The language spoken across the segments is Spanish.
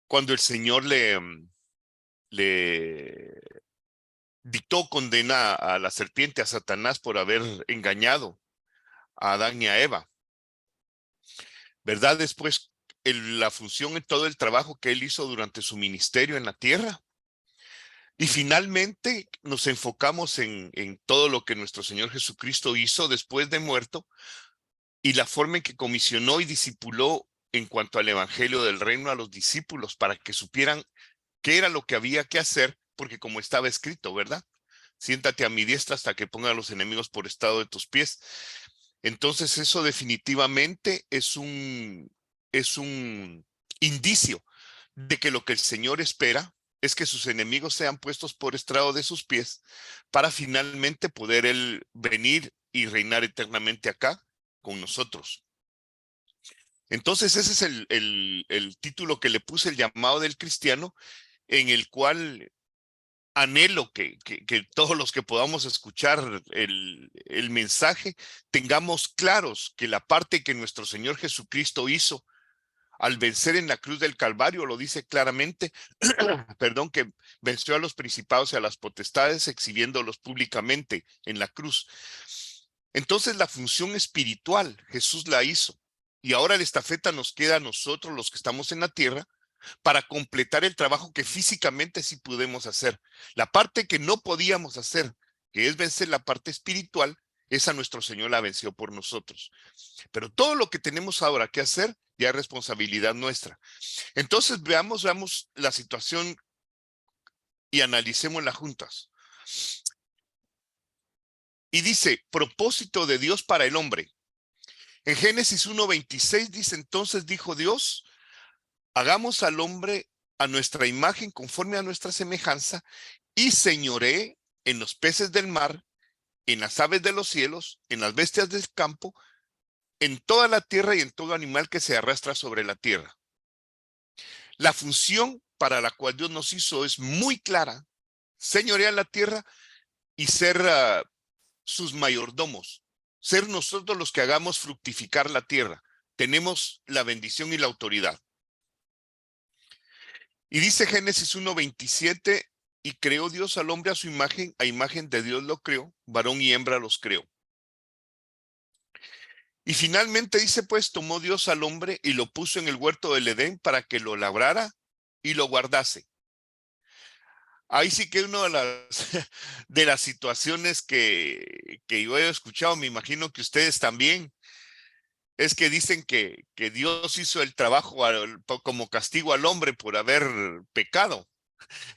cuando el Señor le dictó condena a la serpiente, a Satanás, por haber engañado a Adán y a Eva, ¿verdad? Después, la función en todo el trabajo que él hizo durante su ministerio en la tierra. Y finalmente nos enfocamos en todo lo que nuestro Señor Jesucristo hizo después de muerto y la forma en que comisionó y discipuló en cuanto al evangelio del reino a los discípulos para que supieran qué era lo que había que hacer, porque como estaba escrito, ¿verdad? Siéntate a mi diestra hasta que ponga a los enemigos por estado de tus pies. Entonces eso definitivamente es un indicio de que lo que el Señor espera es que sus enemigos sean puestos por estrado de sus pies para finalmente poder él venir y reinar eternamente acá con nosotros. Entonces ese es el título que le puse, el llamado del cristiano, en el cual anhelo que todos los que podamos escuchar el mensaje tengamos claros que la parte que nuestro Señor Jesucristo hizo al vencer en la cruz del Calvario, lo dice claramente, perdón, que venció a los principados y a las potestades exhibiéndolos públicamente en la cruz. Entonces la función espiritual Jesús la hizo y ahora la estafeta nos queda a nosotros los que estamos en la tierra para completar el trabajo que físicamente sí podemos hacer. La parte que no podíamos hacer, que es vencer la parte espiritual, esa nuestro Señor la venció por nosotros. Pero todo lo que tenemos ahora que hacer ya es responsabilidad nuestra. Entonces veamos la situación y analicémosla juntas. Y dice, propósito de Dios para el hombre. En Génesis 1:26 dice, entonces dijo Dios, hagamos al hombre a nuestra imagen conforme a nuestra semejanza y señoree en los peces del mar, en las aves de los cielos, en las bestias del campo, en toda la tierra y en todo animal que se arrastra sobre la tierra. La función para la cual Dios nos hizo es muy clara: señorear la tierra y ser sus mayordomos, ser nosotros los que hagamos fructificar la tierra. Tenemos la bendición y la autoridad. Y dice Génesis 1:27, y creó Dios al hombre a imagen de Dios lo creó, varón y hembra los creó. Y finalmente dice, pues tomó Dios al hombre y lo puso en el huerto del Edén para que lo labrara y lo guardase. Ahí sí que una de las situaciones que yo he escuchado, me imagino que ustedes también, es que dicen que Dios hizo el trabajo como castigo al hombre por haber pecado.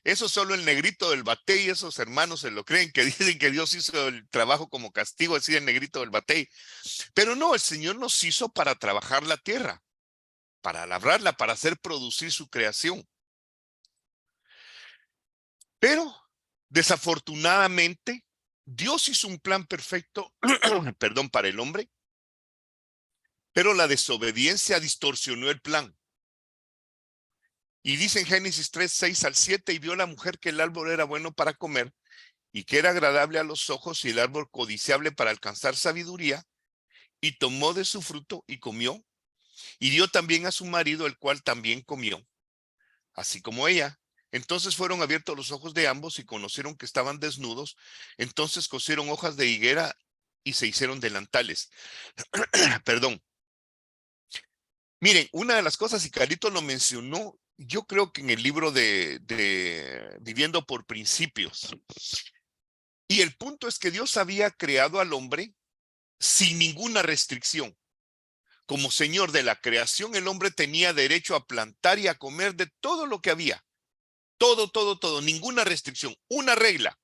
Eso solo el negrito del batey y esos hermanos se lo creen, que dicen que Dios hizo el trabajo como castigo, así el negrito del batey. Pero no, el Señor nos hizo para trabajar la tierra, para labrarla, para hacer producir su creación. Pero desafortunadamente, Dios hizo un plan perfecto, perdón, para el hombre, pero la desobediencia distorsionó el plan. Y dice en Génesis 3:6-7, y vio la mujer que el árbol era bueno para comer y que era agradable a los ojos y el árbol codiciable para alcanzar sabiduría, y tomó de su fruto y comió, y dio también a su marido, el cual también comió, así como ella. Entonces fueron abiertos los ojos de ambos y conocieron que estaban desnudos. Entonces cosieron hojas de higuera y se hicieron delantales. Perdón. Miren, una de las cosas, y Carlitos lo mencionó, yo creo que en el libro de Viviendo por Principios. Y el punto es que Dios había creado al hombre sin ninguna restricción. Como Señor de la creación, el hombre tenía derecho a plantar y a comer de todo lo que había. Todo, todo, todo, ninguna restricción. Una regla: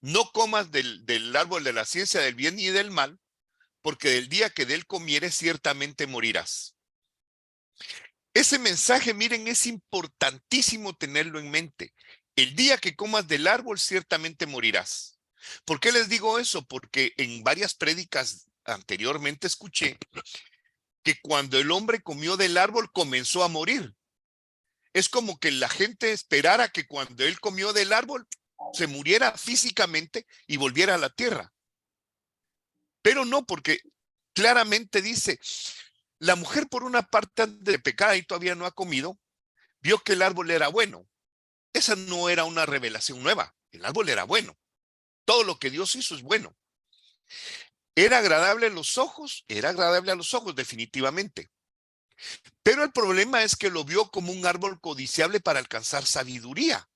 no comas del árbol de la ciencia del bien y del mal, porque del día que de él comieres ciertamente morirás. Ese mensaje, miren, es importantísimo tenerlo en mente. El día que comas del árbol ciertamente morirás. ¿Por qué les digo eso? Porque en varias prédicas anteriormente escuché que cuando el hombre comió del árbol comenzó a morir. Es como que la gente esperara que cuando él comió del árbol se muriera físicamente y volviera a la tierra. Pero no, porque claramente dice, La mujer, por una parte, antes de pecar, y todavía no ha comido, vio que el árbol era bueno. Esa no era una revelación nueva. El árbol era bueno. Todo lo que Dios hizo es bueno. ¿Era agradable a los ojos? Era agradable a los ojos, definitivamente. Pero el problema es que lo vio como un árbol codiciable para alcanzar sabiduría.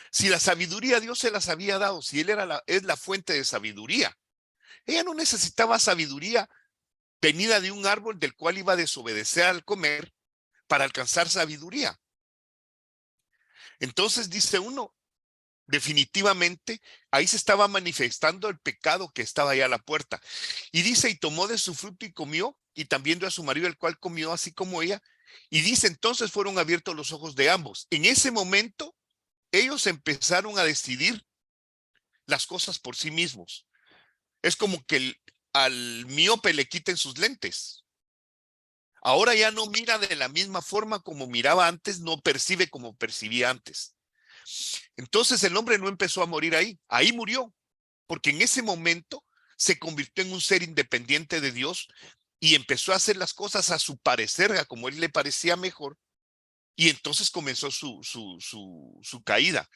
Si la sabiduría Dios se las había dado, si Él es la fuente de sabiduría, ella no necesitaba sabiduría venida de un árbol del cual iba a desobedecer al comer para alcanzar sabiduría. Entonces dice uno, definitivamente, ahí se estaba manifestando el pecado que estaba ahí a la puerta. Y dice, y tomó de su fruto y comió, y también dio a su marido, el cual comió así como ella. Y dice, entonces fueron abiertos los ojos de ambos. En ese momento, ellos empezaron a decidir las cosas por sí mismos. Es como que al miope le quiten sus lentes. Ahora ya no mira de la misma forma como miraba antes, no percibe como percibía antes. Entonces el hombre no empezó a morir ahí, ahí murió, porque en ese momento se convirtió en un ser independiente de Dios y empezó a hacer las cosas a su parecer, a como él le parecía mejor, y entonces comenzó su caída.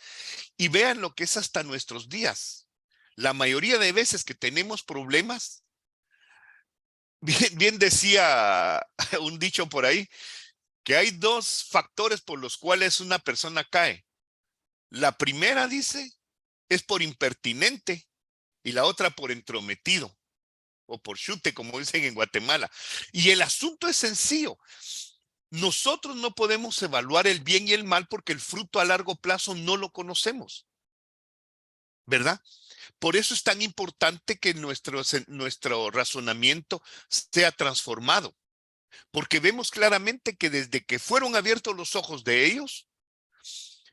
Y vean lo que es hasta nuestros días. La mayoría de veces que tenemos problemas, bien decía un dicho por ahí, que hay dos factores por los cuales una persona cae. La primera, dice, es por impertinente y la otra por entrometido o por chute, como dicen en Guatemala. Y el asunto es sencillo. Nosotros no podemos evaluar el bien y el mal porque el fruto a largo plazo no lo conocemos, ¿verdad? Por eso es tan importante que nuestro razonamiento sea transformado, porque vemos claramente que desde que fueron abiertos los ojos de ellos,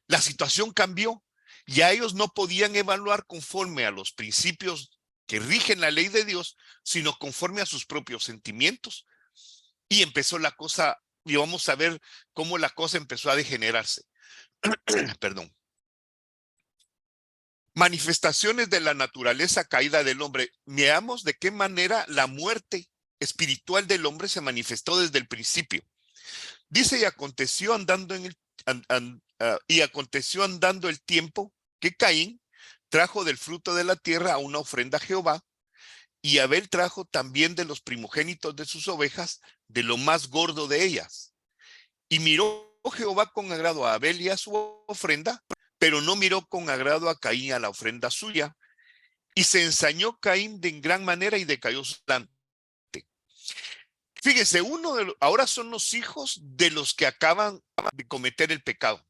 la situación cambió. Ya ellos no podían evaluar conforme a los principios que rigen la ley de Dios, sino conforme a sus propios sentimientos. Y empezó la cosa, y vamos a ver cómo la cosa empezó a degenerarse. Perdón. Manifestaciones de la naturaleza caída del hombre. Veamos de qué manera la muerte espiritual del hombre se manifestó desde el principio. Dice, y aconteció andando el tiempo que Caín trajo del fruto de la tierra a una ofrenda a Jehová, y Abel trajo también de los primogénitos de sus ovejas, de lo más gordo de ellas. Y miró Jehová con agrado a Abel y a su ofrenda, pero no miró con agrado a Caín y a la ofrenda suya. Y se ensañó Caín de gran manera y decayó su planta. Fíjese, ahora son los hijos de los que acaban de cometer el pecado.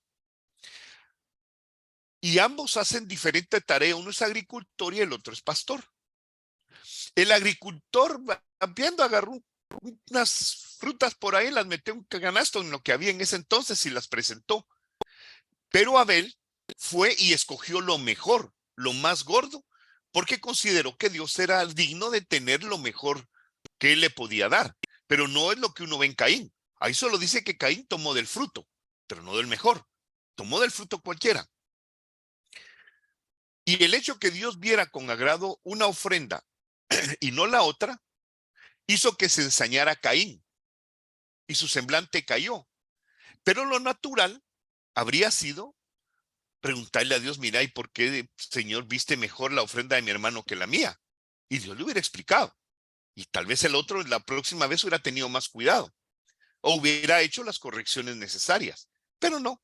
Y ambos hacen diferente tarea. Uno es agricultor y el otro es pastor. El agricultor, viendo, agarró unas frutas por ahí, las metió en un canasto en lo que había en ese entonces y las presentó. Pero Abel fue y escogió lo mejor, lo más gordo, porque consideró que Dios era digno de tener lo mejor que él le podía dar. Pero no es lo que uno ve en Caín. Ahí solo dice que Caín tomó del fruto, pero no del mejor. Tomó del fruto cualquiera. Y el hecho que Dios viera con agrado una ofrenda y no la otra, hizo que se ensañara Caín y su semblante cayó. Pero lo natural habría sido preguntarle a Dios, mira, ¿y por qué, Señor, viste mejor la ofrenda de mi hermano que la mía? Y Dios le hubiera explicado. Y tal vez el otro la próxima vez hubiera tenido más cuidado o hubiera hecho las correcciones necesarias. Pero no.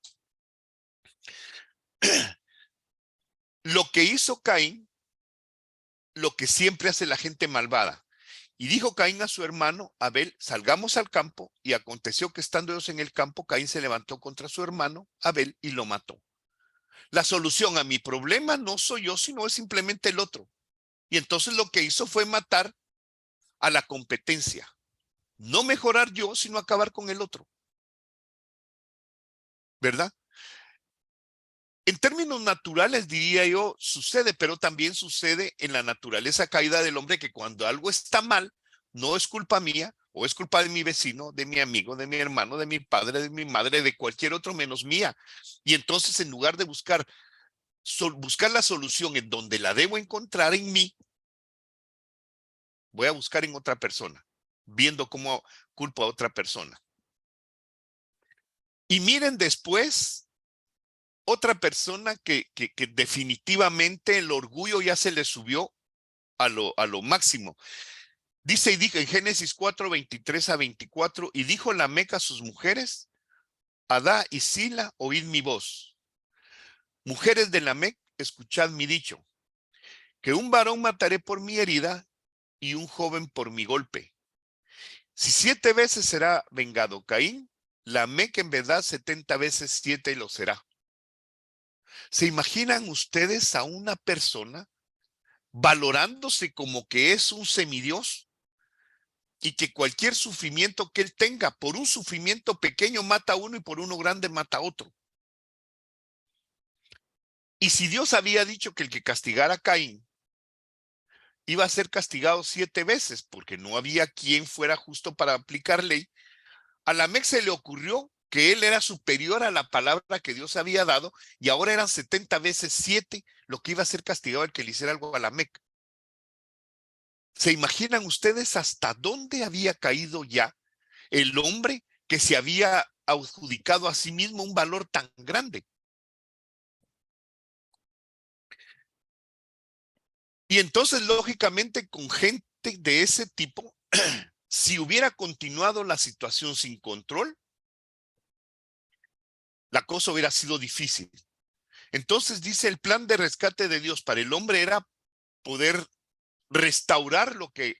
Lo que hizo Caín, lo que siempre hace la gente malvada. Y dijo Caín a su hermano Abel, salgamos al campo. Y aconteció que estando ellos en el campo, Caín se levantó contra su hermano Abel y lo mató. La solución a mi problema no soy yo, sino es simplemente el otro. Y entonces lo que hizo fue matar a la competencia. No mejorar yo, sino acabar con el otro. ¿Verdad? En términos naturales, diría yo, sucede, pero también sucede en la naturaleza caída del hombre que cuando algo está mal, no es culpa mía, o es culpa de mi vecino, de mi amigo, de mi hermano, de mi padre, de mi madre, de cualquier otro menos mía. Y entonces, en lugar de buscar la solución en donde la debo encontrar en mí, voy a buscar en otra persona, viendo culpo a otra persona. Y miren después, otra persona que definitivamente el orgullo ya se le subió a lo máximo. Dice y dijo en Génesis 4, 23 a 24, y dijo Lamec a sus mujeres, Adá y Sila, oíd mi voz. Mujeres de Lamec, escuchad mi dicho, que un varón mataré por mi herida y un joven por mi golpe. Si 7 veces será vengado Caín, Lamec en verdad 70 veces 7 lo será. ¿Se imaginan ustedes a una persona valorándose como que es un semidios y que cualquier sufrimiento que él tenga, por un sufrimiento pequeño mata a uno y por uno grande mata a otro? Y si Dios había dicho que el que castigara a Caín iba a ser castigado 7 veces porque no había quien fuera justo para aplicar ley, a Lamec se le ocurrió que él era superior a la palabra que Dios había dado y ahora eran 70 veces 7 lo que iba a ser castigado el que le hiciera algo a Lamec. ¿Se imaginan ustedes hasta dónde había caído ya el hombre que se había adjudicado a sí mismo un valor tan grande? Y entonces, lógicamente, con gente de ese tipo, si hubiera continuado la situación sin control, la cosa hubiera sido difícil. Entonces dice, el plan de rescate de Dios para el hombre era poder restaurar lo que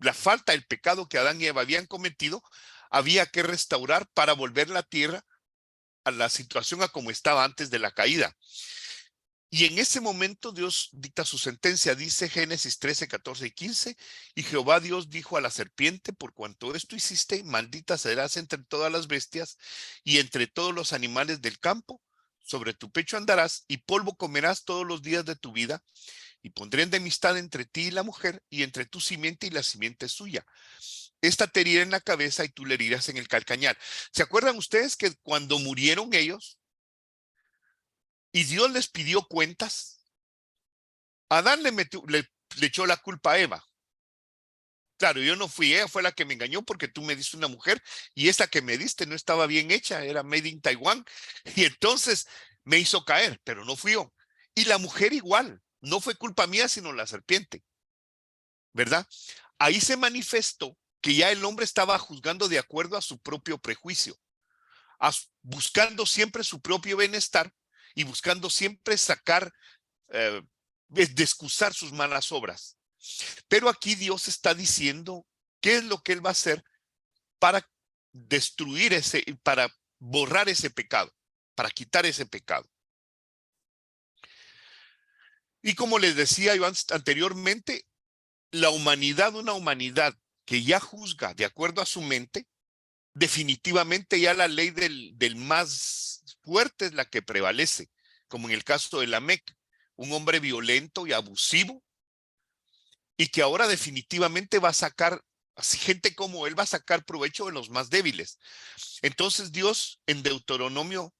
la falta, el pecado que Adán y Eva habían cometido, había que restaurar para volver la tierra a la situación a como estaba antes de la caída. Y en ese momento Dios dicta su sentencia, dice Génesis 13, 14 y 15, y Jehová Dios dijo a la serpiente, por cuanto esto hiciste, maldita serás entre todas las bestias y entre todos los animales del campo, sobre tu pecho andarás y polvo comerás todos los días de tu vida, y pondré enemistad entre ti y la mujer, y entre tu simiente y la simiente suya. Esta te herirá en la cabeza y tú le herirás en el calcañar. ¿Se acuerdan ustedes que cuando murieron ellos y Dios les pidió cuentas, Adán le echó la culpa a Eva? Claro, yo no fui, ella fue la que me engañó porque tú me diste una mujer y esta que me diste no estaba bien hecha, era made in Taiwán. Y entonces me hizo caer, pero no fui yo. Y la mujer igual, no fue culpa mía, sino la serpiente, ¿verdad? Ahí se manifestó que ya el hombre estaba juzgando de acuerdo a su propio prejuicio, buscando siempre su propio bienestar y buscando siempre sacar, de excusar sus malas obras. Pero aquí Dios está diciendo qué es lo que él va a hacer para destruir para borrar ese pecado, para quitar ese pecado. Y como les decía yo anteriormente, la humanidad, una humanidad que ya juzga de acuerdo a su mente, definitivamente ya la ley del más fuerte es la que prevalece, como en el caso de Lamec, un hombre violento y abusivo, y que ahora definitivamente va a sacar, así gente como él va a sacar provecho de los más débiles. Entonces Dios en Deuteronomio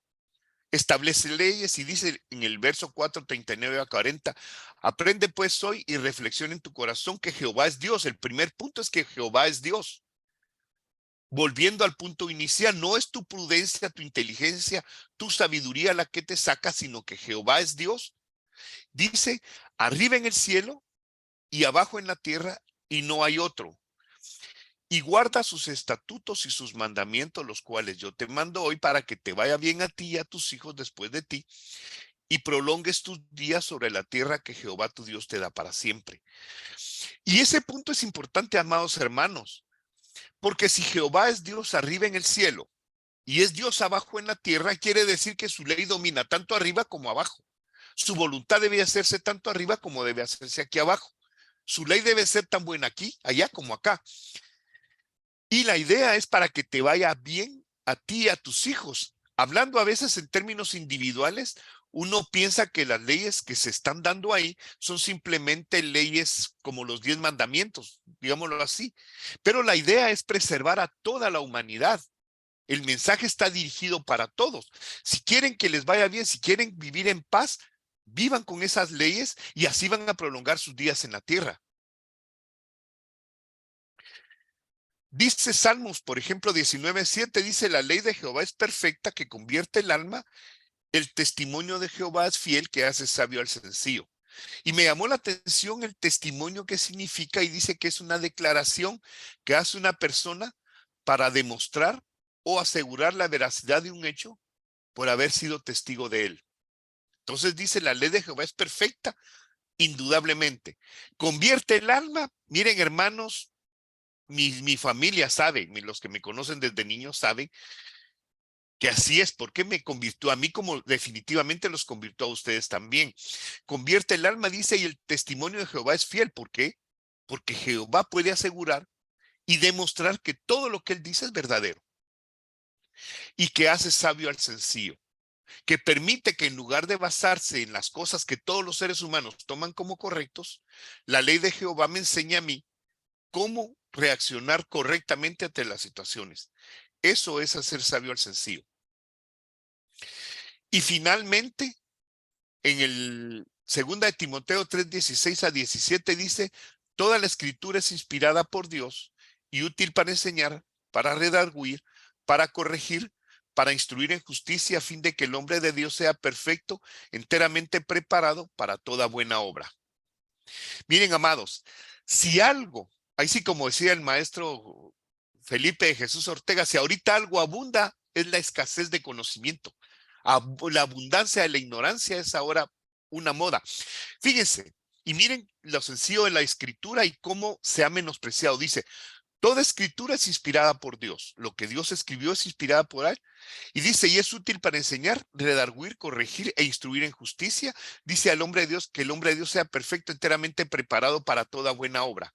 establece leyes y dice en el verso 4, 39 a 40, aprende pues hoy y reflexiona en tu corazón que Jehová es Dios. El primer punto es que Jehová es Dios. Volviendo al punto inicial, no es tu prudencia, tu inteligencia, tu sabiduría la que te saca, sino que Jehová es Dios. Dice, arriba en el cielo y abajo en la tierra, y no hay otro. Y guarda sus estatutos y sus mandamientos, los cuales yo te mando hoy para que te vaya bien a ti y a tus hijos después de ti, y prolongues tus días sobre la tierra que Jehová tu Dios te da para siempre. Y ese punto es importante, amados hermanos, porque si Jehová es Dios arriba en el cielo y es Dios abajo en la tierra, quiere decir que su ley domina tanto arriba como abajo. Su voluntad debe hacerse tanto arriba como debe hacerse aquí abajo. Su ley debe ser tan buena aquí, allá como acá. Y la idea es para que te vaya bien a ti y a tus hijos. Hablando a veces en términos individuales, uno piensa que las leyes que se están dando ahí son simplemente leyes como los 10 mandamientos, digámoslo así. Pero la idea es preservar a toda la humanidad. El mensaje está dirigido para todos. Si quieren que les vaya bien, si quieren vivir en paz, vivan con esas leyes y así van a prolongar sus días en la tierra. Dice Salmos, por ejemplo, 19:7, dice: la ley de Jehová es perfecta, que convierte el alma. El testimonio de Jehová es fiel, que hace sabio al sencillo. Y me llamó la atención el testimonio que significa, y dice que es una declaración que hace una persona para demostrar o asegurar la veracidad de un hecho por haber sido testigo de él. Entonces dice: la ley de Jehová es perfecta, indudablemente. Convierte el alma. Miren, hermanos, mi familia sabe, los que me conocen desde niño saben que así es, porque me convirtió a mí como definitivamente los convirtió a ustedes también. Convierte el alma, dice, y el testimonio de Jehová es fiel. ¿Por qué? Porque Jehová puede asegurar y demostrar que todo lo que él dice es verdadero y que hace sabio al sencillo, que permite que en lugar de basarse en las cosas que todos los seres humanos toman como correctos, la ley de Jehová me enseña a mí cómo reaccionar correctamente ante las situaciones. Eso es hacer sabio al sencillo. Y finalmente, en el 2 de Timoteo 3:16-17 dice: toda la escritura es inspirada por Dios y útil para enseñar, para redarguir, para corregir, para instruir en justicia, a fin de que el hombre de Dios sea perfecto, enteramente preparado para toda buena obra. Miren, amados, si algo, ahí sí como decía el maestro Felipe de Jesús Ortega, si ahorita algo abunda, es la escasez de conocimiento. La abundancia de la ignorancia es ahora una moda. Fíjense, y miren lo sencillo de la escritura y cómo se ha menospreciado. Dice: toda escritura es inspirada por Dios. Lo que Dios escribió es inspirada por él. Y dice: y es útil para enseñar, redarguir, corregir e instruir en justicia. Dice al hombre de Dios, que el hombre de Dios sea perfecto, enteramente preparado para toda buena obra.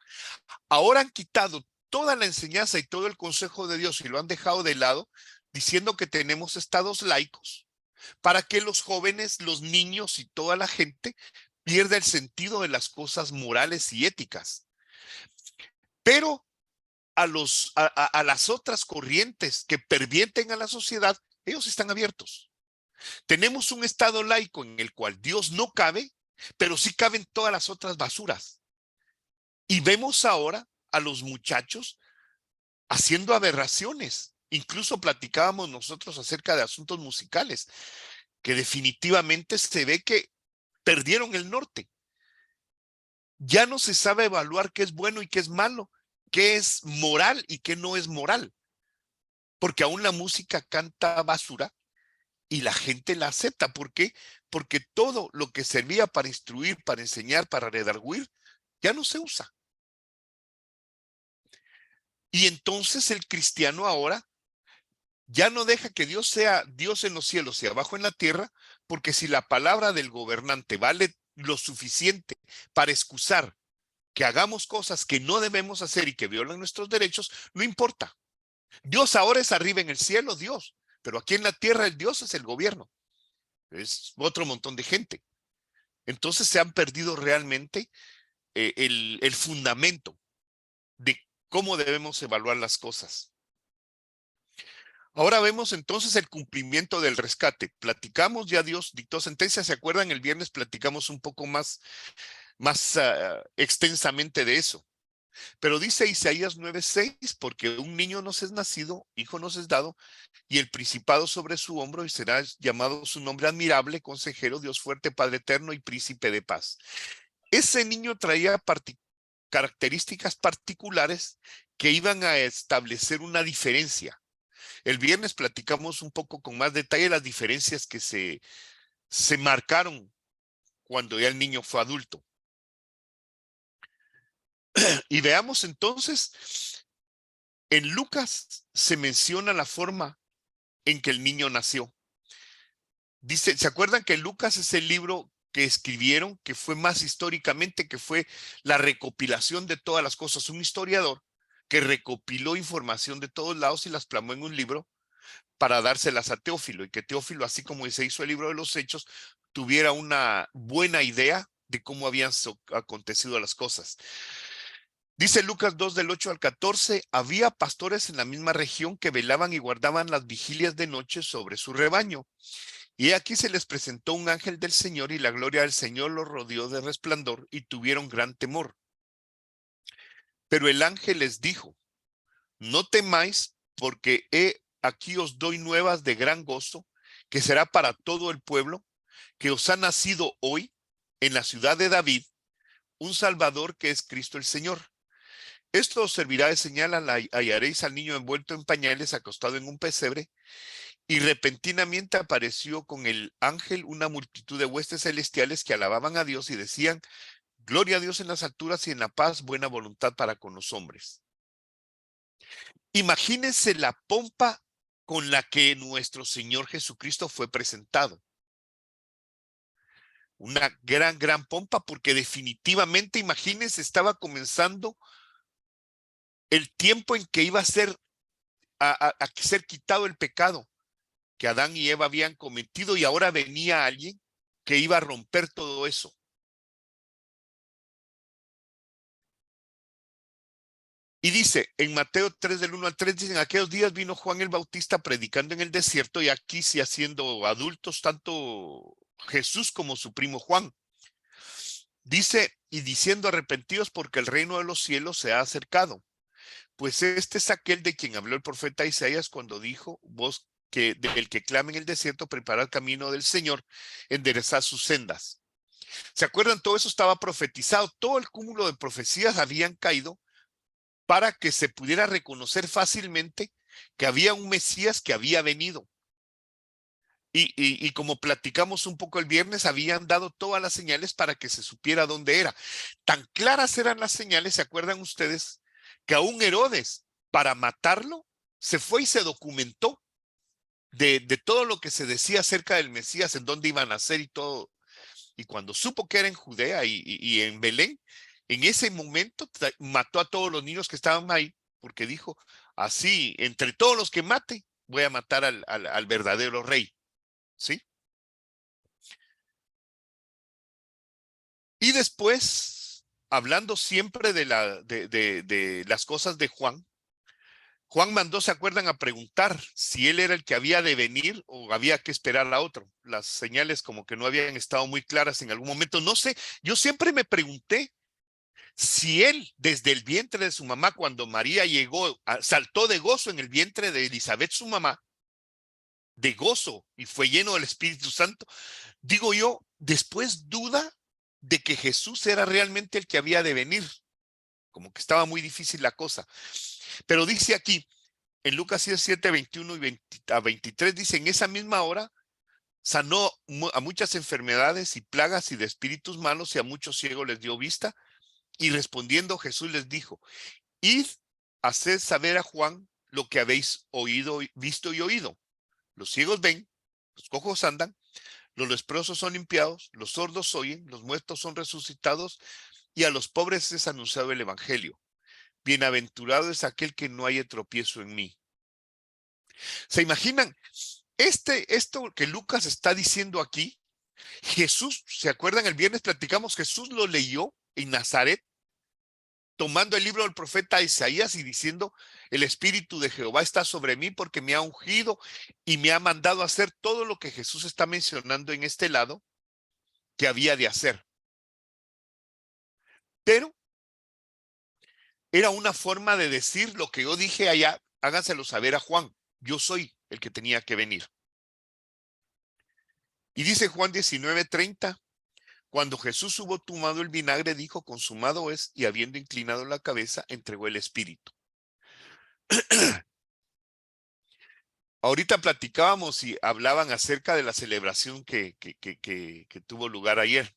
Ahora han quitado toda la enseñanza y todo el consejo de Dios y lo han dejado de lado, diciendo que tenemos estados laicos para que los jóvenes, los niños y toda la gente pierda el sentido de las cosas morales y éticas. Pero a las otras corrientes que pervierten a la sociedad, ellos están abiertos. Tenemos un estado laico en el cual Dios no cabe, pero sí caben todas las otras basuras. Y vemos ahora a los muchachos haciendo aberraciones. Incluso platicábamos nosotros acerca de asuntos musicales, que definitivamente se ve que perdieron el norte. Ya no se sabe evaluar qué es bueno y qué es malo, qué es moral y qué no es moral. Porque aún la música canta basura y la gente la acepta. ¿Por qué? Porque todo lo que servía para instruir, para enseñar, para redarguir, ya no se usa. Y entonces el cristiano ahora ya no deja que Dios sea Dios en los cielos y abajo en la tierra, porque si la palabra del gobernante vale lo suficiente para excusar que hagamos cosas que no debemos hacer y que violan nuestros derechos, no importa. Dios ahora es arriba en el cielo, Dios, pero aquí en la tierra el Dios es el gobierno. Es otro montón de gente. Entonces se han perdido realmente el fundamento de cómo debemos evaluar las cosas. Ahora vemos entonces el cumplimiento del rescate. Platicamos, ya Dios dictó sentencia. ¿Se acuerdan? El viernes platicamos un poco más extensamente de eso. Pero dice Isaías 9:6: porque un niño nos es nacido, hijo nos es dado, y el principado sobre su hombro, y será llamado su nombre admirable, consejero, Dios fuerte, Padre eterno y príncipe de paz. Ese niño traía características particulares que iban a establecer una diferencia. El viernes platicamos un poco con más detalle las diferencias que se marcaron cuando ya el niño fue adulto. Y veamos entonces, en Lucas se menciona la forma en que el niño nació. Dice, ¿se acuerdan que Lucas es el libro que escribieron, que fue más históricamente, que fue la recopilación de todas las cosas? Un historiador que recopiló información de todos lados y las plasmó en un libro para dárselas a Teófilo, y que Teófilo, así como se hizo el libro de los Hechos, tuviera una buena idea de cómo habían acontecido las cosas. Dice Lucas 2 del 8 al 14: había pastores en la misma región que velaban y guardaban las vigilias de noche sobre su rebaño. Y aquí se les presentó un ángel del Señor, y la gloria del Señor los rodeó de resplandor, y tuvieron gran temor. Pero el ángel les dijo: No temáis, porque aquí os doy nuevas de gran gozo, que será para todo el pueblo, que os ha nacido hoy en la ciudad de David un Salvador, que es Cristo el Señor. Esto os servirá de señal, hallaréis al niño envuelto en pañales, acostado en un pesebre. Y repentinamente apareció con el ángel una multitud de huestes celestiales que alababan a Dios y decían: Gloria a Dios en las alturas y en la paz, buena voluntad para con los hombres. Imagínense la pompa con la que nuestro Señor Jesucristo fue presentado. Una gran pompa, porque definitivamente, imagínense, estaba comenzando el tiempo en que iba a ser, a ser quitado el pecado que Adán y Eva habían cometido, y ahora venía alguien que iba a romper todo eso. Y dice en Mateo 3 del 1 al 3, dicen: aquellos días vino Juan el Bautista predicando en el desierto, y aquí se haciendo adultos tanto Jesús como su primo Juan. Dice, y diciendo: arrepentidos, porque el reino de los cielos se ha acercado. Pues este es aquel de quien habló el profeta Isaías cuando dijo: voz que del que clama en el desierto, preparad el camino del Señor, enderezad sus sendas. ¿Se acuerdan? Todo eso estaba profetizado. Todo el cúmulo de profecías habían caído para que se pudiera reconocer fácilmente que había un Mesías que había venido. Y como platicamos un poco el viernes, habían dado todas las señales para que se supiera dónde era. Tan claras eran las señales, ¿se acuerdan ustedes? Que aún Herodes, para matarlo, se fue y se documentó de todo lo que se decía acerca del Mesías, en dónde iban a nacer y todo. Y cuando supo que era en Judea y en Belén, en ese momento mató a todos los niños que estaban ahí, porque dijo: así, entre todos los que mate, voy a matar al verdadero rey. ¿Sí? Y después, hablando siempre de las cosas de Juan, Juan mandó, ¿se acuerdan?, a preguntar si él era el que había de venir o había que esperar a otro. Las señales como que no habían estado muy claras en algún momento. No sé, yo siempre me pregunté si él, desde el vientre de su mamá, cuando María llegó, saltó de gozo en el vientre de Elizabeth, su mamá, de gozo, y fue lleno del Espíritu Santo. Digo yo, después duda de que Jesús era realmente el que había de venir. Como que estaba muy difícil la cosa. Pero dice aquí, en Lucas 17, 21 y 20, a 23, dice: en esa misma hora sanó a muchas enfermedades y plagas y de espíritus malos, y a muchos ciegos les dio vista. Y respondiendo Jesús les dijo: id, haced saber a Juan lo que habéis oído, visto y oído. Los ciegos ven, los cojos andan, los leprosos son limpiados, los sordos oyen, los muertos son resucitados, y a los pobres es anunciado el evangelio. Bienaventurado es aquel que no haya tropiezo en mí. ¿Se imaginan? Esto que Lucas está diciendo aquí, Jesús, ¿se acuerdan? El viernes platicamos, Jesús lo leyó en Nazaret, tomando el libro del profeta Isaías y diciendo: el Espíritu de Jehová está sobre mí porque me ha ungido y me ha mandado a hacer todo lo que Jesús está mencionando en este lado que había de hacer. Pero era una forma de decir lo que yo dije allá: háganselo saber a Juan, yo soy el que tenía que venir. Y dice Juan 19:30, cuando Jesús hubo tomado el vinagre, dijo: consumado es, y habiendo inclinado la cabeza, entregó el Espíritu. Ahorita platicábamos y hablaban acerca de la celebración que tuvo lugar ayer,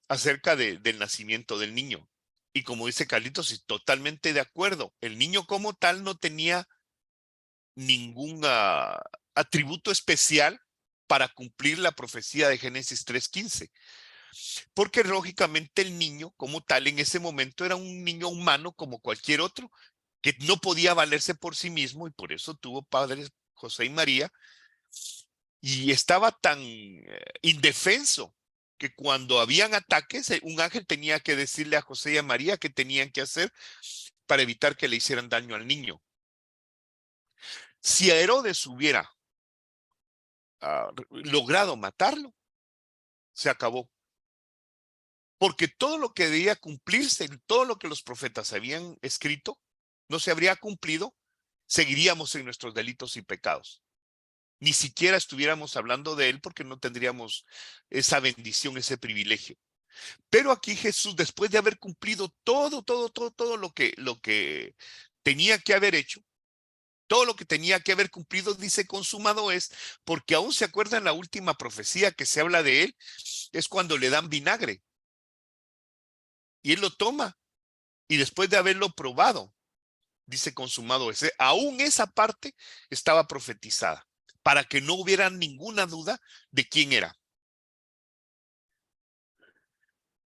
acerca del nacimiento del niño. Y como dice Carlitos, y totalmente de acuerdo, el niño como tal no tenía ningún atributo especial para cumplir la profecía de Génesis 3:15. Porque lógicamente el niño como tal en ese momento era un niño humano como cualquier otro, que no podía valerse por sí mismo, y por eso tuvo padres, José y María, y estaba tan indefenso que cuando habían ataques, un ángel tenía que decirle a José y a María qué tenían que hacer para evitar que le hicieran daño al niño. Si Herodes hubiera logrado matarlo, se acabó. Porque todo lo que debía cumplirse, todo lo que los profetas habían escrito, no se habría cumplido, seguiríamos en nuestros delitos y pecados. Ni siquiera estuviéramos hablando de él porque no tendríamos esa bendición, ese privilegio. Pero aquí Jesús, después de haber cumplido todo lo que tenía que haber hecho, todo lo que tenía que haber cumplido, dice consumado es, porque aún se acuerdan la última profecía que se habla de él, es cuando le dan vinagre. Y él lo toma y después de haberlo probado, dice consumado es. Aún esa parte estaba profetizada para que no hubiera ninguna duda de quién era.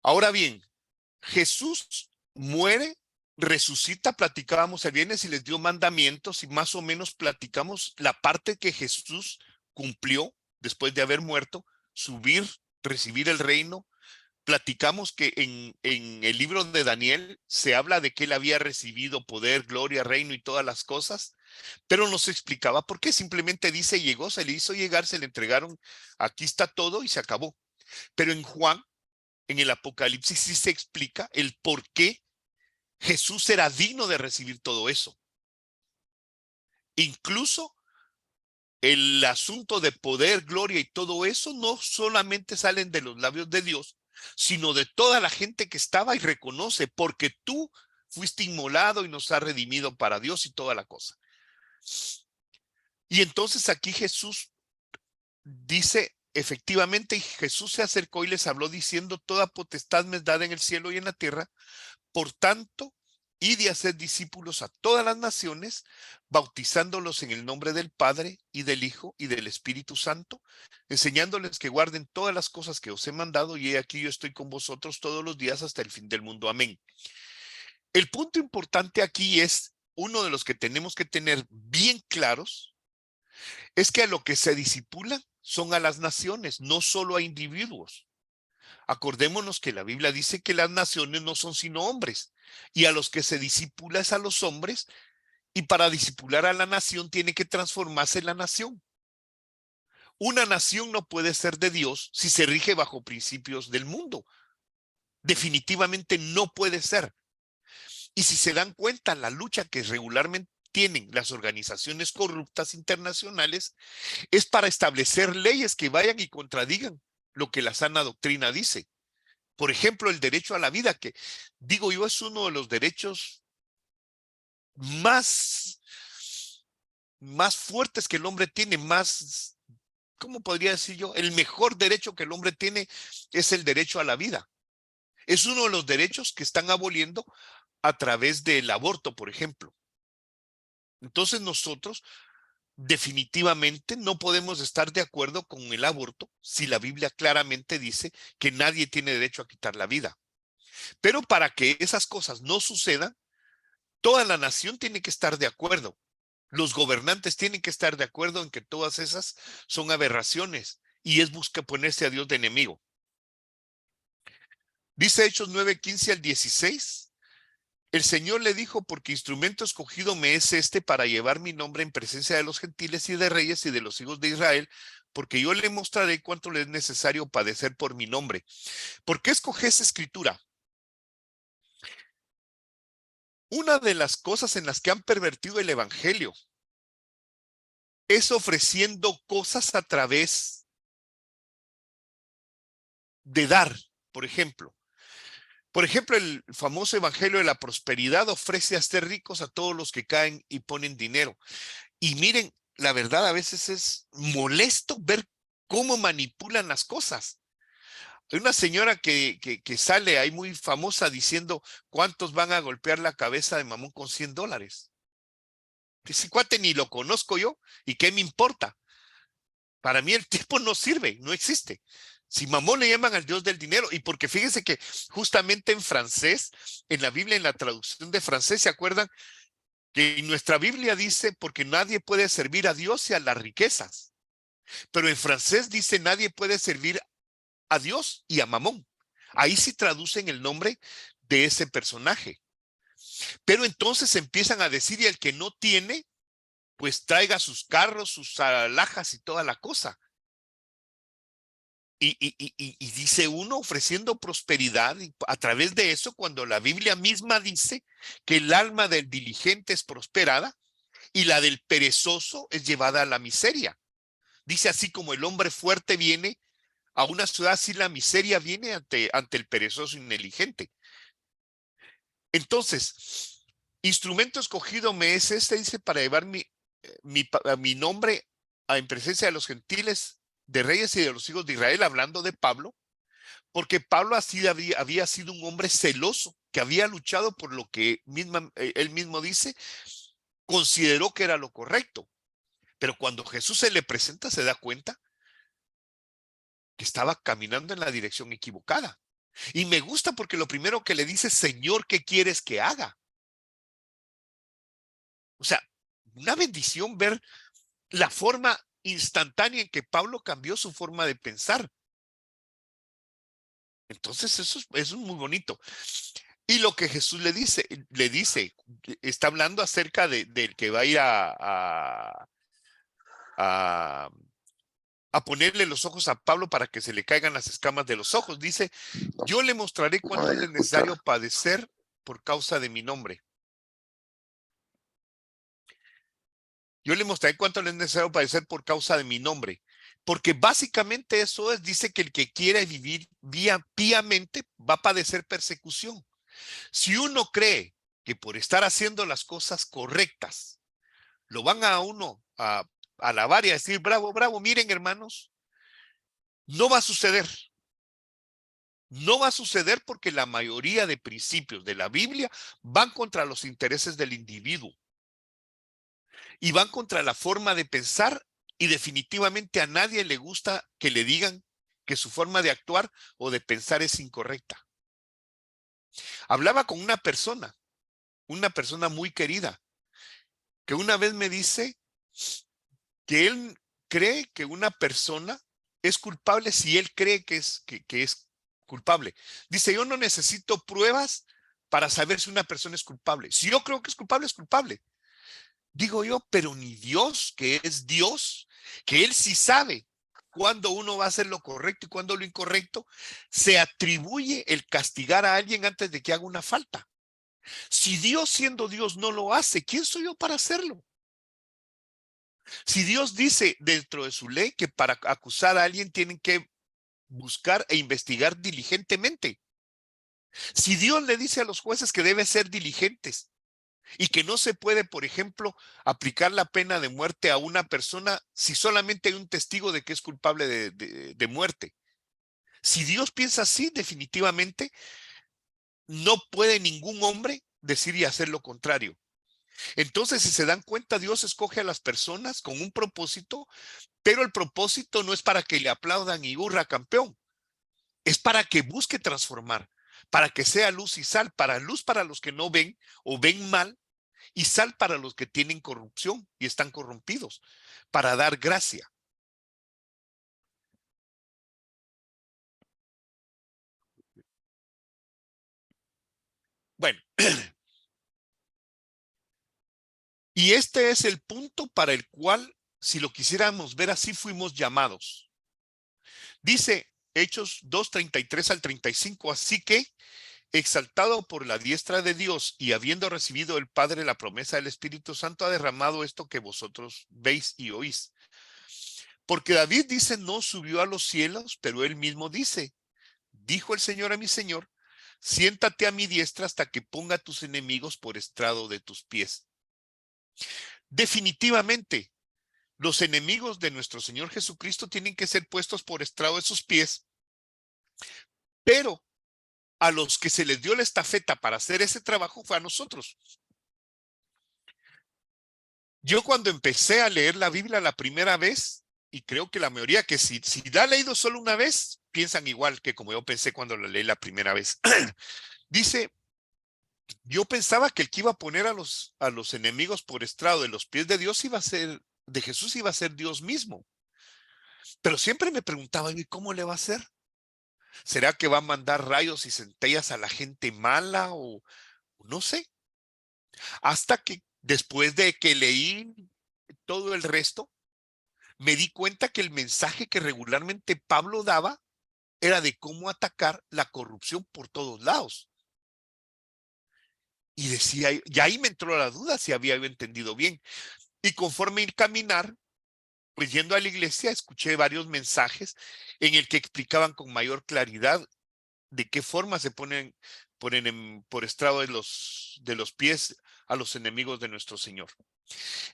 Ahora bien, Jesús muere, resucita, platicábamos el viernes y les dio mandamientos y más o menos platicamos la parte que Jesús cumplió después de haber muerto, subir, recibir el reino. Platicamos que en el libro de Daniel se habla de que él había recibido poder, gloria, reino y todas las cosas, pero no se explicaba por qué. Simplemente dice, llegó, se le hizo llegar, se le entregaron, aquí está todo y se acabó. Pero en Juan, en el Apocalipsis, sí se explica el por qué Jesús era digno de recibir todo eso. Incluso el asunto de poder, gloria y todo eso no solamente salen de los labios de Dios, sino de toda la gente que estaba y reconoce, porque tú fuiste inmolado y nos has redimido para Dios y toda la cosa. Y entonces aquí Jesús dice, efectivamente, y Jesús se acercó y les habló diciendo, toda potestad me es dada en el cielo y en la tierra. Por tanto, id y haced discípulos a todas las naciones, bautizándolos en el nombre del Padre y del Hijo y del Espíritu Santo, enseñándoles que guarden todas las cosas que os he mandado, y he aquí yo estoy con vosotros todos los días hasta el fin del mundo. Amén. El punto importante aquí es, uno de los que tenemos que tener bien claros, es que a lo que se discipulan son a las naciones, no solo a individuos. Acordémonos que la Biblia dice que las naciones no son sino hombres, y a los que se disipula es a los hombres, y para disipular a la nación tiene que transformarse la nación. Una nación no puede ser de Dios si se rige bajo principios del mundo. Definitivamente no puede ser. Y si se dan cuenta, la lucha que regularmente tienen las organizaciones corruptas internacionales es para establecer leyes que vayan y contradigan lo que la sana doctrina dice. Por ejemplo, el derecho a la vida, que digo yo es uno de los derechos más, más fuertes que el hombre tiene, más, ¿cómo podría decir yo? El mejor derecho que el hombre tiene es el derecho a la vida. Es uno de los derechos que están aboliendo a través del aborto, por ejemplo. Entonces nosotros definitivamente no podemos estar de acuerdo con el aborto si la Biblia claramente dice que nadie tiene derecho a quitar la vida. Pero para que esas cosas no sucedan, toda la nación tiene que estar de acuerdo. Los gobernantes tienen que estar de acuerdo en que todas esas son aberraciones y es buscar ponerse a Dios de enemigo. Dice Hechos 9:15 al 16. El Señor le dijo, porque instrumento escogido me es este para llevar mi nombre en presencia de los gentiles y de reyes y de los hijos de Israel, porque yo le mostraré cuánto le es necesario padecer por mi nombre. ¿Por qué escogí esa escritura? Una de las cosas en las que han pervertido el evangelio es ofreciendo cosas a través de dar, por ejemplo. Por ejemplo, el famoso evangelio de la prosperidad ofrece a ser ricos a todos los que caen y ponen dinero. Y miren, la verdad a veces es molesto ver cómo manipulan las cosas. Hay una señora que sale ahí muy famosa diciendo cuántos van a golpear la cabeza de Mamón con $100. Ese cuate ni lo conozco yo, ¿y qué me importa? Para mí el tipo no sirve, no existe. Si Mamón le llaman al Dios del dinero, y porque fíjense que justamente en francés, en la Biblia, en la traducción de francés, ¿se acuerdan? Que en nuestra Biblia dice, porque nadie puede servir a Dios y a las riquezas. Pero en francés dice, nadie puede servir a Dios y a Mamón. Ahí sí traducen el nombre de ese personaje. Pero entonces empiezan a decir, y el que no tiene, pues traiga sus carros, sus alhajas y toda la cosa. Y dice uno ofreciendo prosperidad, y a través de eso, cuando la Biblia misma dice que el alma del diligente es prosperada y la del perezoso es llevada a la miseria. Dice así como el hombre fuerte viene a una ciudad, así la miseria viene ante el perezoso y negligente. Entonces, instrumento escogido me es este, dice, para llevar mi nombre en presencia de los gentiles, de reyes y de los hijos de Israel, hablando de Pablo, porque Pablo así había sido un hombre celoso, que había luchado por lo que él mismo dice, consideró que era lo correcto. Pero cuando Jesús se le presenta, se da cuenta que estaba caminando en la dirección equivocada. Y me gusta porque lo primero que le dice, Señor, ¿qué quieres que haga? O sea, una bendición ver la forma instantánea en que Pablo cambió su forma de pensar. Entonces eso es muy bonito. Y lo que Jesús le dice, está hablando acerca del que va a ir a, a ponerle los ojos a Pablo para que se le caigan las escamas de los ojos. Dice, yo le mostraré cuánto Ay, le es escucha. necesario padecer por causa de mi nombre. Yo le mostraré cuánto le es necesario padecer por causa de mi nombre. Porque básicamente eso es, dice que el que quiere vivir piamente va a padecer persecución. Si uno cree que por estar haciendo las cosas correctas, lo van a uno a alabar y a decir, bravo, bravo, miren hermanos, no va a suceder. No va a suceder porque la mayoría de principios de la Biblia van contra los intereses del individuo y van contra la forma de pensar, y definitivamente a nadie le gusta que le digan que su forma de actuar o de pensar es incorrecta. Hablaba con una persona muy querida, que una vez me dice que él cree que una persona es culpable si él cree que es culpable. Dice, yo no necesito pruebas para saber si una persona es culpable. Si yo creo que es culpable, es culpable. Digo yo, pero ni Dios, que es Dios, que Él sí sabe cuándo uno va a hacer lo correcto y cuándo lo incorrecto, se atribuye el castigar a alguien antes de que haga una falta. Si Dios, siendo Dios, no lo hace, ¿quién soy yo para hacerlo? Si Dios dice dentro de su ley que para acusar a alguien tienen que buscar e investigar diligentemente. Si Dios le dice a los jueces que deben ser diligentes y que no se puede, por ejemplo, aplicar la pena de muerte a una persona si solamente hay un testigo de que es culpable de muerte. Si Dios piensa así, definitivamente no puede ningún hombre decir y hacer lo contrario. Entonces, si se dan cuenta, Dios escoge a las personas con un propósito, pero el propósito no es para que le aplaudan y hurra campeón, es para que busque transformar, para que sea luz y sal, para luz para los que no ven o ven mal, y sal para los que tienen corrupción y están corrompidos, para dar gracia. Bueno, y este es el punto para el cual, si lo quisiéramos ver así, fuimos llamados. Dice Hechos 2:33 al 35, así que, exaltado por la diestra de Dios y habiendo recibido el Padre la promesa del Espíritu Santo, ha derramado esto que vosotros veis y oís. Porque David dice, no subió a los cielos, pero él mismo dice, dijo el Señor a mi Señor, siéntate a mi diestra hasta que ponga a tus enemigos por estrado de tus pies. Definitivamente, los enemigos de nuestro Señor Jesucristo tienen que ser puestos por estrado de sus pies, pero a los que se les dio la estafeta para hacer ese trabajo fue a nosotros. Yo cuando empecé a leer la Biblia la primera vez, y creo que la mayoría que si la ha leído solo una vez, piensan igual que como yo pensé cuando la leí la primera vez. Dice, yo pensaba que el que iba a poner a los enemigos por estrado de los pies de Dios iba a ser, de Jesús iba a ser Dios mismo. Pero siempre me preguntaba, ¿y cómo le va a hacer? ¿Será que va a mandar rayos y centellas a la gente mala o no sé? Hasta que después de que leí todo el resto, me di cuenta que el mensaje que regularmente Pablo daba era de cómo atacar la corrupción por todos lados. Y decía, y ahí me entró la duda si había yo entendido bien. Y conforme ir caminar, pues yendo a la iglesia, escuché varios mensajes en el que explicaban con mayor claridad de qué forma se ponen por estrado de los pies a los enemigos de nuestro Señor.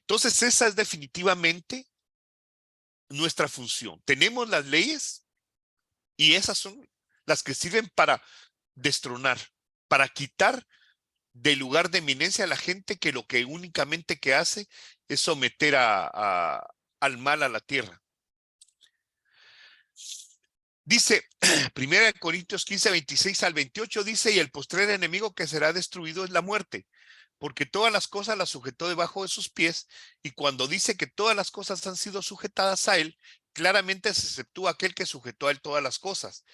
Entonces, esa es definitivamente nuestra función. Tenemos las leyes y esas son las que sirven para destronar, para quitar del lugar de eminencia a la gente que lo que únicamente que hace es someter al mal a la tierra. Dice, 1 Corintios 15, 26 al 28, dice, y el postrer enemigo que será destruido es la muerte, porque todas las cosas las sujetó debajo de sus pies, y cuando dice que todas las cosas han sido sujetadas a él, claramente se exceptúa aquel que sujetó a él todas las cosas.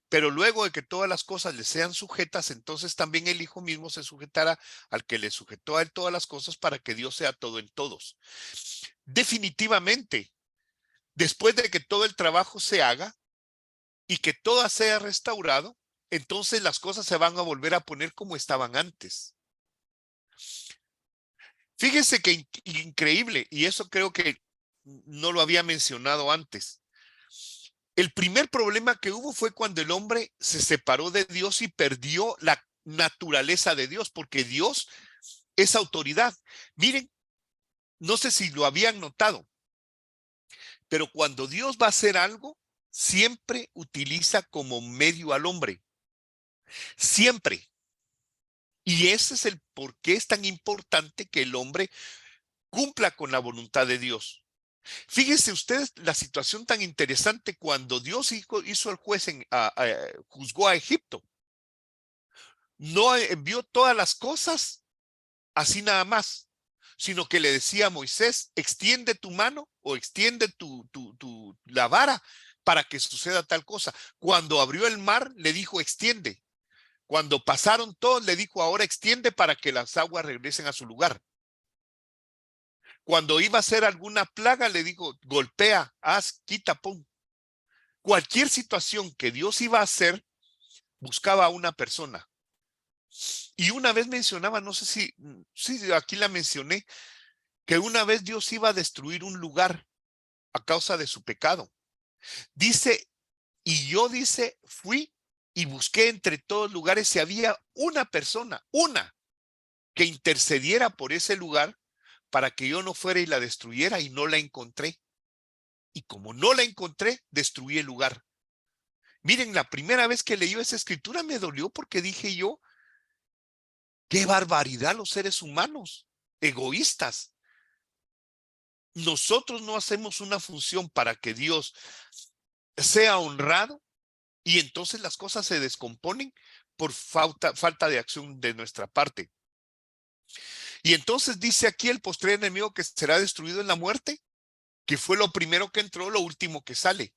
Pero luego de que todas las cosas le sean sujetas, entonces también el Hijo mismo se sujetará al que le sujetó a él todas las cosas para que Dios sea todo en todos. Definitivamente, después de que todo el trabajo se haga y que todo sea restaurado, entonces las cosas se van a volver a poner como estaban antes. Fíjense que increíble, y eso creo que no lo había mencionado antes. El primer problema que hubo fue cuando el hombre se separó de Dios y perdió la naturaleza de Dios, porque Dios es autoridad. Miren, no sé si lo habían notado, pero cuando Dios va a hacer algo, siempre utiliza como medio al hombre. Siempre. Y ese es el por qué es tan importante que el hombre cumpla con la voluntad de Dios. Fíjense ustedes la situación tan interesante cuando Dios hizo el juez, juzgó a Egipto. No envió todas las cosas así nada más, sino que le decía a Moisés, extiende tu mano o extiende la vara para que suceda tal cosa. Cuando abrió el mar, le dijo, extiende. Cuando pasaron todos, le dijo, ahora extiende para que las aguas regresen a su lugar. Cuando iba a hacer alguna plaga, le dijo, golpea, haz, quita, pum. Cualquier situación que Dios iba a hacer, buscaba a una persona. Y una vez mencionaba, no sé si aquí la mencioné, que una vez Dios iba a destruir un lugar a causa de su pecado. Dice, y yo dice, fui y busqué entre todos lugares si había una persona, una, que intercediera por ese lugar para que yo no fuera y la destruyera, y no la encontré. Y como no la encontré, destruí el lugar. Miren, la primera vez que leí esa escritura me dolió porque dije yo, qué barbaridad los seres humanos, egoístas. Nosotros no hacemos una función para que Dios sea honrado y entonces las cosas se descomponen por falta de acción de nuestra parte. Y entonces dice aquí el postrer enemigo que será destruido en la muerte, que fue lo primero que entró, lo último que sale.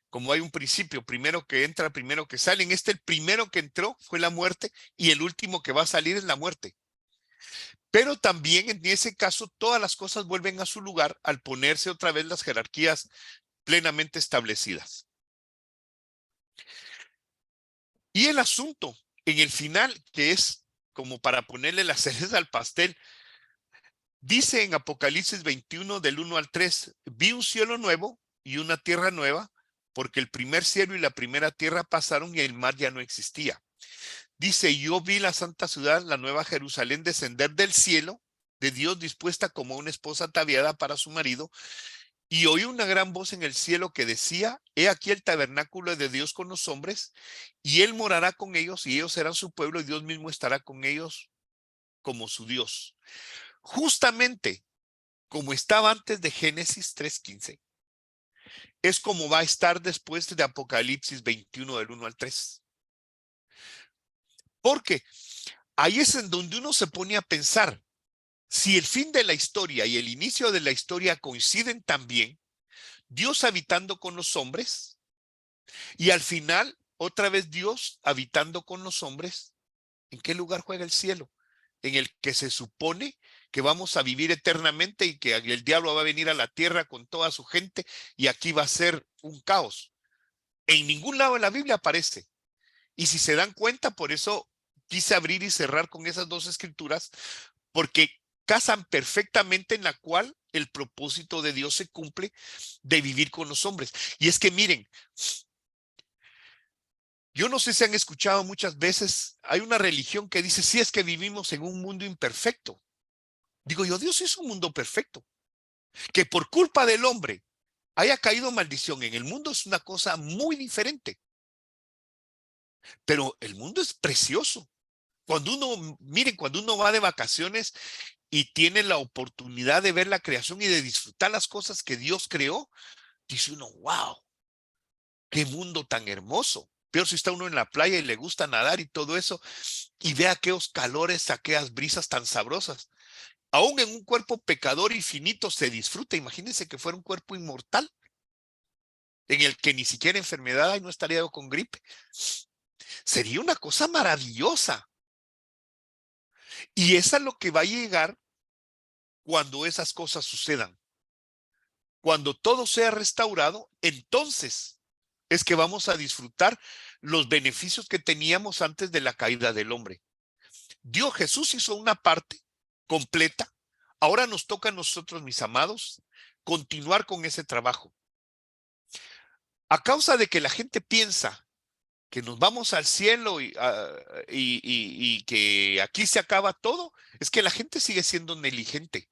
Como hay un principio, primero que entra, primero que sale. En el primero que entró fue la muerte y el último que va a salir es la muerte. Pero también en ese caso todas las cosas vuelven a su lugar al ponerse otra vez las jerarquías plenamente establecidas. Y el asunto en el final, que es como para ponerle la cereza al pastel, dice en Apocalipsis 21 del 1 al 3, vi un cielo nuevo y una tierra nueva, porque el primer cielo y la primera tierra pasaron y el mar ya no existía. Dice, yo vi la santa ciudad, la nueva Jerusalén, descender del cielo de Dios dispuesta como una esposa ataviada para su marido. Y oí una gran voz en el cielo que decía, he aquí el tabernáculo de Dios con los hombres, y él morará con ellos, y ellos serán su pueblo, y Dios mismo estará con ellos como su Dios. Justamente como estaba antes de Génesis 3:15, es como va a estar después de Apocalipsis 21 del 1 al 3. Porque ahí es en donde uno se pone a pensar, si el fin de la historia y el inicio de la historia coinciden también, Dios habitando con los hombres, y al final, otra vez Dios habitando con los hombres, ¿en qué lugar juega el cielo? En el que se supone que vamos a vivir eternamente y que el diablo va a venir a la tierra con toda su gente y aquí va a ser un caos. En ningún lado de la Biblia aparece. Y si se dan cuenta, por eso quise abrir y cerrar con esas dos escrituras, porque casan perfectamente en la cual el propósito de Dios se cumple de vivir con los hombres. Y es que miren, yo no sé si han escuchado muchas veces, hay una religión que dice, sí, es que vivimos en un mundo imperfecto. Digo yo, Dios es un mundo perfecto. Que por culpa del hombre haya caído maldición en el mundo es una cosa muy diferente. Pero el mundo es precioso. Cuando uno, miren, cuando uno va de vacaciones y tiene la oportunidad de ver la creación y de disfrutar las cosas que Dios creó, dice uno, wow, qué mundo tan hermoso. Peor si está uno en la playa y le gusta nadar y todo eso, y ve aquellos calores, aquellas brisas tan sabrosas. Aún en un cuerpo pecador y finito se disfruta. Imagínense que fuera un cuerpo inmortal, en el que ni siquiera enfermedad hay, no estaría yo con gripe. Sería una cosa maravillosa. Y eso es lo que va a llegar cuando esas cosas sucedan. Cuando todo sea restaurado, entonces es que vamos a disfrutar los beneficios que teníamos antes de la caída del hombre. Dios Jesús hizo una parte completa. Ahora nos toca a nosotros, mis amados, continuar con ese trabajo. A causa de que la gente piensa que nos vamos al cielo y que aquí se acaba todo, es que la gente sigue siendo negligente.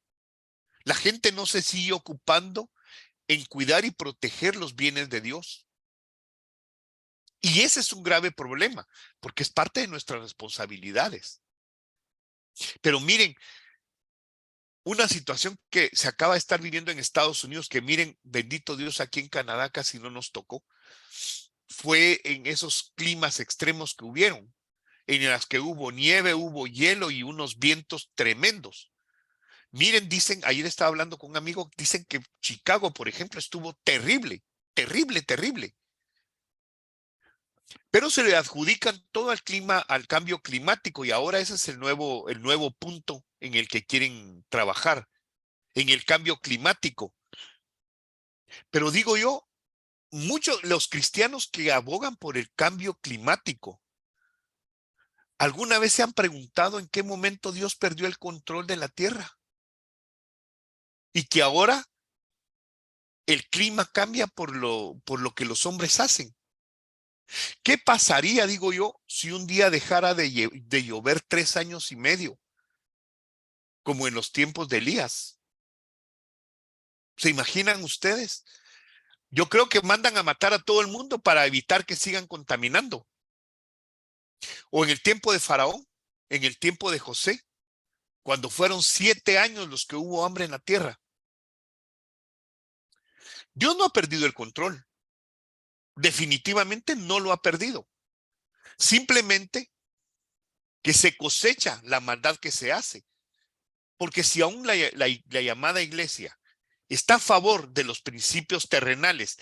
La gente no se sigue ocupando en cuidar y proteger los bienes de Dios. Y ese es un grave problema, porque es parte de nuestras responsabilidades. Pero miren, una situación que se acaba de estar viviendo en Estados Unidos, que miren, bendito Dios, aquí en Canadá casi no nos tocó, fue en esos climas extremos que hubieron, en las que hubo nieve, hubo hielo y unos vientos tremendos. Miren, dicen, ayer estaba hablando con un amigo, dicen que Chicago, por ejemplo, estuvo terrible, terrible, terrible. Pero se le adjudican todo al clima, al cambio climático, y ahora ese es el nuevo punto en el que quieren trabajar, en el cambio climático. Pero digo yo, muchos los cristianos que abogan por el cambio climático, ¿alguna vez se han preguntado en qué momento Dios perdió el control de la tierra? Y que ahora el clima cambia por lo que los hombres hacen. ¿Qué pasaría, digo yo, si un día dejara de llover 3 años y medio, como en los tiempos de Elías? ¿Se imaginan ustedes? Yo creo que mandan a matar a todo el mundo para evitar que sigan contaminando. O en el tiempo de Faraón, en el tiempo de José, cuando fueron 7 años los que hubo hambre en la tierra. Dios no ha perdido el control. Definitivamente no lo ha perdido. Simplemente que se cosecha la maldad que se hace. Porque si aún la llamada iglesia está a favor de los principios terrenales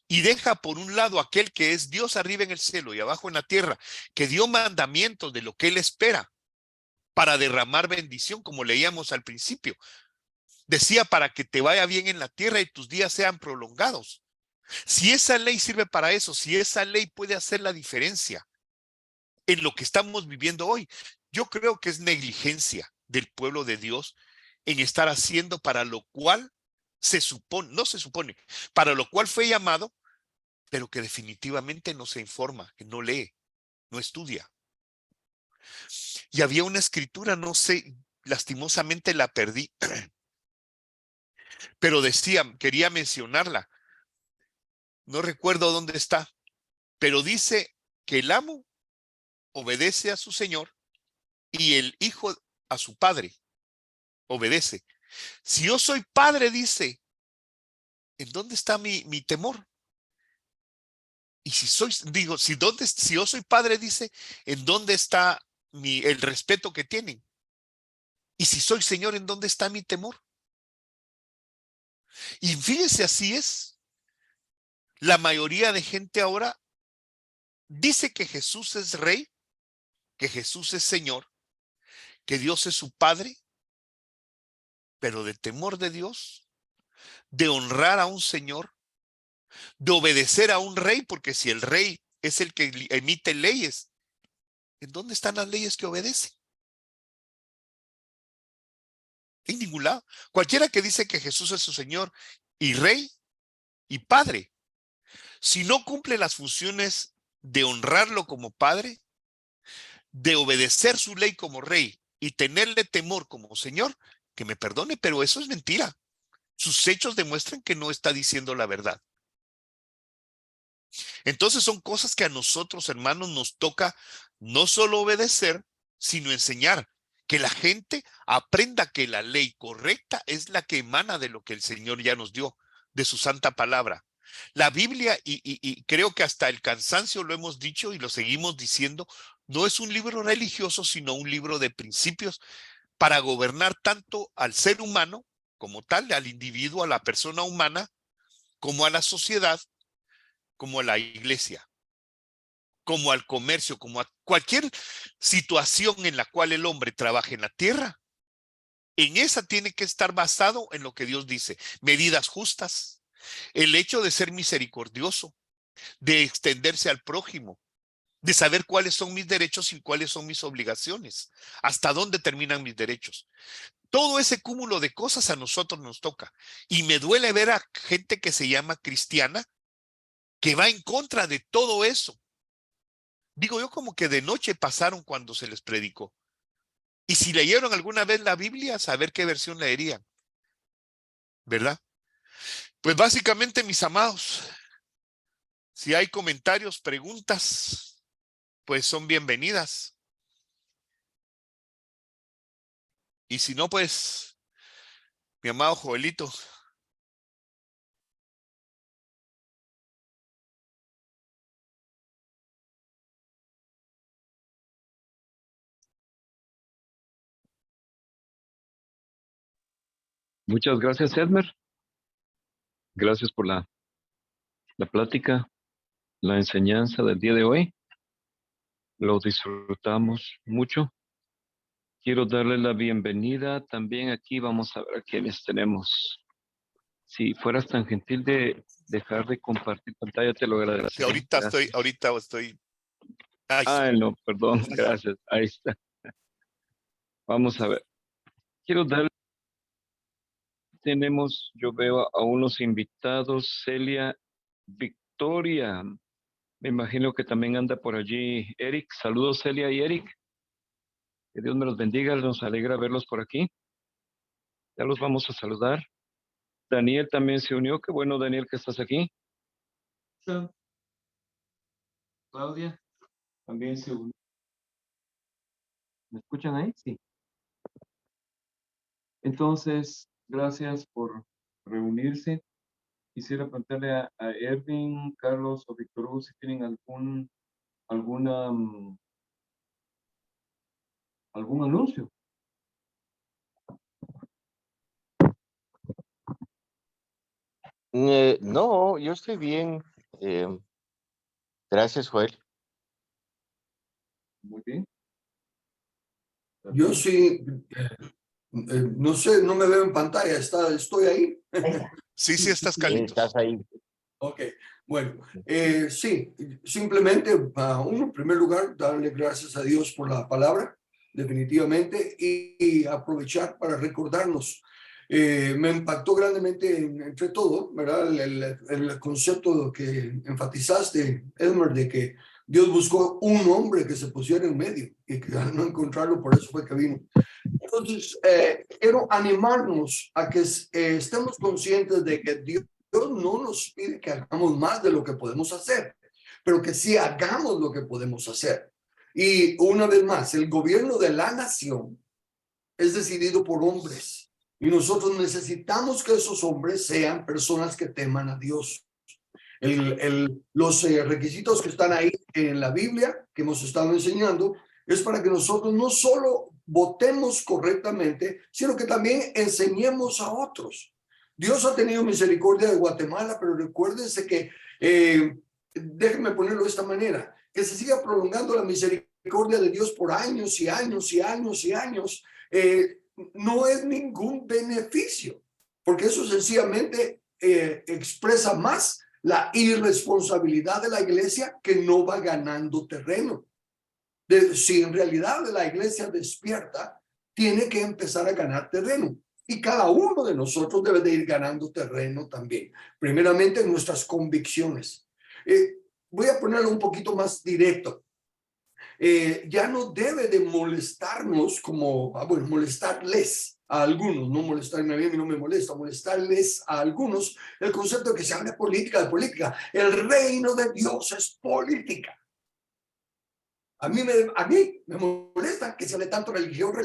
y deja por un lado aquel que es Dios arriba en el cielo y abajo en la tierra, que dio mandamientos de lo que él espera para derramar bendición, como leíamos al principio. Decía, para que te vaya bien en la tierra y tus días sean prolongados. Si esa ley sirve para eso, si esa ley puede hacer la diferencia en lo que estamos viviendo hoy, yo creo que es negligencia del pueblo de Dios en estar haciendo para lo cual se supone, no se supone, para lo cual fue llamado, pero que definitivamente no se informa, que no lee, no estudia. Y había una escritura, no sé, lastimosamente la perdí, pero decía, quería mencionarla, no recuerdo dónde está, pero dice que el amo obedece a su señor y el hijo a su padre obedece. Si yo soy padre, dice, ¿en dónde está mi temor? Y si soy, digo, si yo soy padre, dice, ¿en dónde está el respeto que tienen? Y si soy señor, ¿en dónde está mi temor? Y fíjense, así es. La mayoría de gente ahora dice que Jesús es rey, que Jesús es señor, que Dios es su padre, pero de temor de Dios, de honrar a un señor, de obedecer a un rey, porque si el rey es el que emite leyes, ¿en dónde están las leyes que obedece? En ningún lado. Cualquiera que dice que Jesús es su Señor y Rey y Padre, si no cumple las funciones de honrarlo como Padre, de obedecer su ley como Rey y tenerle temor como Señor, que me perdone, pero eso es mentira. Sus hechos demuestran que no está diciendo la verdad. Entonces son cosas que a nosotros, hermanos, nos toca no solo obedecer, sino enseñar. Que la gente aprenda que la ley correcta es la que emana de lo que el Señor ya nos dio, de su santa palabra. La Biblia, y creo que hasta el cansancio lo hemos dicho y lo seguimos diciendo, no es un libro religioso, sino un libro de principios para gobernar tanto al ser humano como tal, al individuo, a la persona humana, como a la sociedad, como a la iglesia, como al comercio, como a cualquier situación en la cual el hombre trabaje en la tierra. En esa tiene que estar basado en lo que Dios dice. Medidas justas, el hecho de ser misericordioso, de extenderse al prójimo, de saber cuáles son mis derechos y cuáles son mis obligaciones, hasta dónde terminan mis derechos. Todo ese cúmulo de cosas a nosotros nos toca. Y me duele ver a gente que se llama cristiana que va en contra de todo eso. Digo yo, como que de noche pasaron cuando se les predicó. Y si leyeron alguna vez la Biblia, saber qué versión leerían, ¿verdad? Pues básicamente, mis amados, si hay comentarios, preguntas, pues son bienvenidas. Y si no, pues, mi amado Joelito. Muchas gracias, Edmer. Gracias por la plática, la enseñanza del día de hoy. Lo disfrutamos mucho. Quiero darle la bienvenida también aquí. Vamos a ver a quienes tenemos. Si fueras tan gentil de dejar de compartir pantalla, te lo Sí, agradecería. Gracias. ahorita estoy. Ay, Ay, no, perdón. Gracias. Ahí está. Vamos a ver. Quiero darle. Yo veo a unos invitados. Celia, Victoria. Me imagino que también anda por allí Eric. Saludos, Celia y Eric. Que Dios me los bendiga. Nos alegra verlos por aquí. Ya los vamos a saludar. Daniel también se unió. Qué bueno, Daniel, que estás aquí. Sí. Claudia también se unió. ¿Me escuchan ahí? Sí. Entonces, gracias por reunirse. Quisiera preguntarle a Erwin, Carlos o Víctor Hugo si tienen algún anuncio. No, yo estoy bien. Gracias, Joel. Muy bien. Yo sí, no sé, no me veo en pantalla, estoy ahí. sí, estás, Carlitos. Estás ahí. Ok, bueno, sí, simplemente, en primer lugar, darle gracias a Dios por la palabra, definitivamente, y aprovechar para recordarnos. Me impactó grandemente entre todo, ¿verdad? El concepto que enfatizaste, Elmer, de que Dios buscó un hombre que se pusiera en medio y que al no encontrarlo, por eso fue que vino. Entonces, quiero animarnos a que estemos conscientes de que Dios no nos pide que hagamos más de lo que podemos hacer, pero que sí hagamos lo que podemos hacer. Y una vez más, el gobierno de la nación es decidido por hombres y nosotros necesitamos que esos hombres sean personas que teman a Dios. Los requisitos que están ahí en la Biblia que hemos estado enseñando es para que nosotros no solo votemos correctamente, sino que también enseñemos a otros. Dios ha tenido misericordia de Guatemala, pero recuérdense que, déjenme ponerlo de esta manera, que se siga prolongando la misericordia de Dios por años y años y años y años, no es ningún beneficio, porque eso sencillamente expresa más la irresponsabilidad de la iglesia que no va ganando terreno. Si en realidad la iglesia despierta, tiene que empezar a ganar terreno. Y cada uno de nosotros debe de ir ganando terreno también. Primeramente en nuestras convicciones. Voy a ponerlo un poquito más directo. Ya no debe de molestarnos como, bueno, molestarles a algunos, no molestarme a mí no me molesta, molestarles a algunos el concepto de que se hable de política. El reino de Dios es política. A mí me molesta que se hable tanto religión.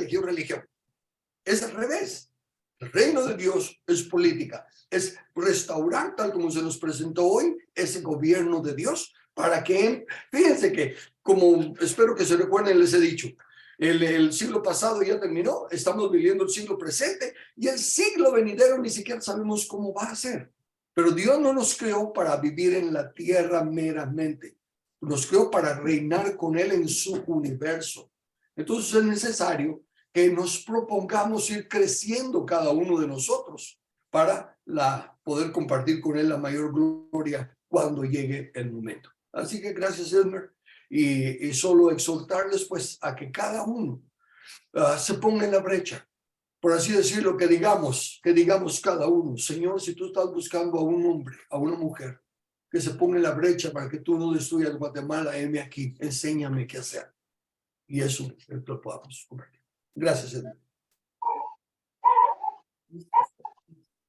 Es al revés. El reino de Dios es política. Es restaurar, tal como se nos presentó hoy, ese gobierno de Dios para que, fíjense que, como espero que se recuerden, les he dicho, el siglo pasado ya terminó, estamos viviendo el siglo presente y el siglo venidero ni siquiera sabemos cómo va a ser. Pero Dios no nos creó para vivir en la tierra meramente. Nos creó para reinar con Él en su universo. Entonces es necesario que nos propongamos ir creciendo cada uno de nosotros para poder compartir con Él la mayor gloria cuando llegue el momento. Así que gracias, Elmer, y solo exhortarles pues a que cada uno se ponga en la brecha, por así decirlo, que digamos cada uno, Señor, si tú estás buscando a un hombre, a una mujer, que se ponga en la brecha para que tú no destruyas Guatemala, heme aquí, enséñame qué hacer. Y eso lo podamos convertir. Gracias, Edwin.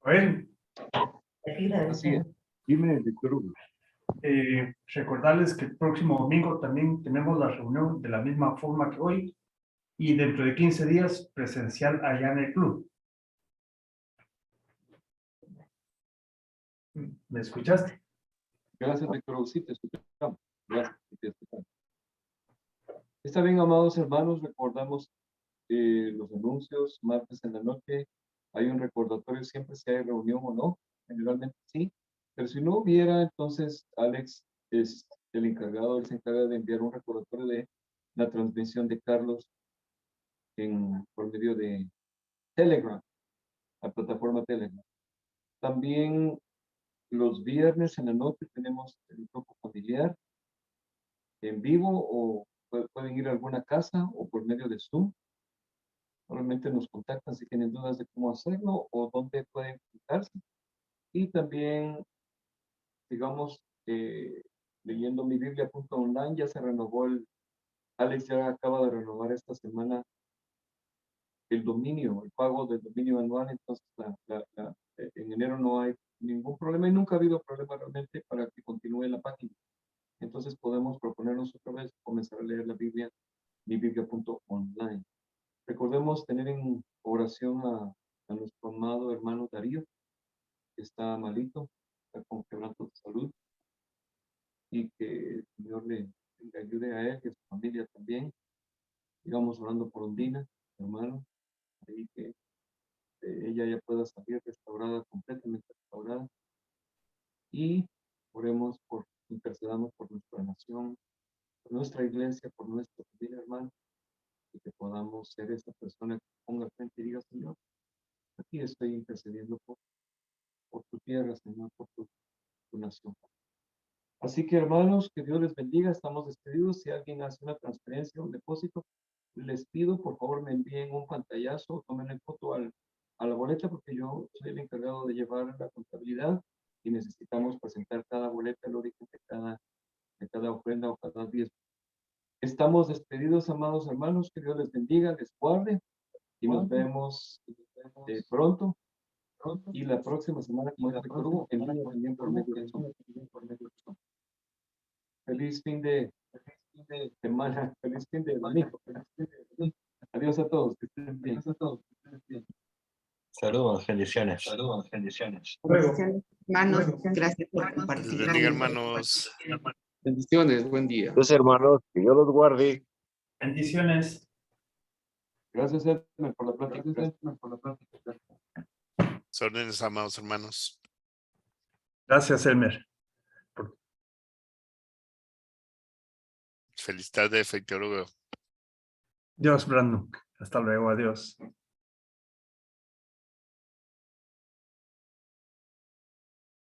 Bueno, Así es. Dime, Víctor Hugo. recordarles que el próximo domingo también tenemos la reunión de la misma forma que hoy y dentro de 15 días presencial allá en el club. ¿Me escuchaste? Gracias, Víctor Hugo. Sí, te escuchamos. Gracias, te escuchamos. Está bien, amados hermanos, recordamos los anuncios, martes en la noche, hay un recordatorio siempre si hay reunión o no, generalmente sí, pero si no hubiera, entonces Alex es el encargado, él se encarga de enviar un recordatorio de la transmisión de Carlos por medio de Telegram, la plataforma Telegram. También los viernes en la noche tenemos el grupo familiar en vivo o pueden ir a alguna casa o por medio de Zoom. Normalmente nos contactan si tienen dudas de cómo hacerlo o dónde pueden conectarse. Y también, digamos, leyendo mi Biblia.online ya se renovó Alex ya acaba de renovar esta semana el dominio, el pago del dominio anual, entonces en enero no hay ningún problema y nunca ha habido problema realmente para que continúe la página. Entonces podemos proponernos otra vez comenzar a leer la Biblia, mi Biblia.online. Recordemos tener en oración a nuestro amado hermano Darío, que está malito, está con quebranto de salud, y que el Señor le ayude a él y a su familia también. Sigamos orando por Ondina, hermano, y que ella ya pueda salir restaurada, completamente restaurada. Y oremos intercedamos por nuestra nación, por nuestra iglesia, por nuestra familia, hermano, y que podamos ser esa persona que ponga frente y diga, Señor, aquí estoy intercediendo por tu tierra, Señor, por tu nación. Así que, hermanos, que Dios les bendiga. Estamos despedidos. Si alguien hace una transferencia o un depósito, les pido, por favor, me envíen un pantallazo, tomen foto a la boleta, porque yo soy el encargado de llevar la contabilidad y necesitamos presentar cada boleta, el origen de cada ofrenda o cada diezmo. Estamos despedidos, amados hermanos. Que Dios les bendiga, les guarde y nos vemos pronto. Y la próxima semana, como dice Víctor Hugo, en vivo también por medio de Zoom. Feliz fin de semana, feliz fin de domingo. Adiós a todos, que estén bien. Saludos, bendiciones. Luego. Hermanos, gracias por Dios compartir. bendiga, hermanos. Bendiciones, buen día. Los hermanos, que Dios los guarde. Bendiciones. Gracias, Edmer, por la plática. Órdenes, amados hermanos. Gracias, Elmer. Feliz tarde, Víctor Hugo. Dios, Brandon. Hasta luego. Adiós.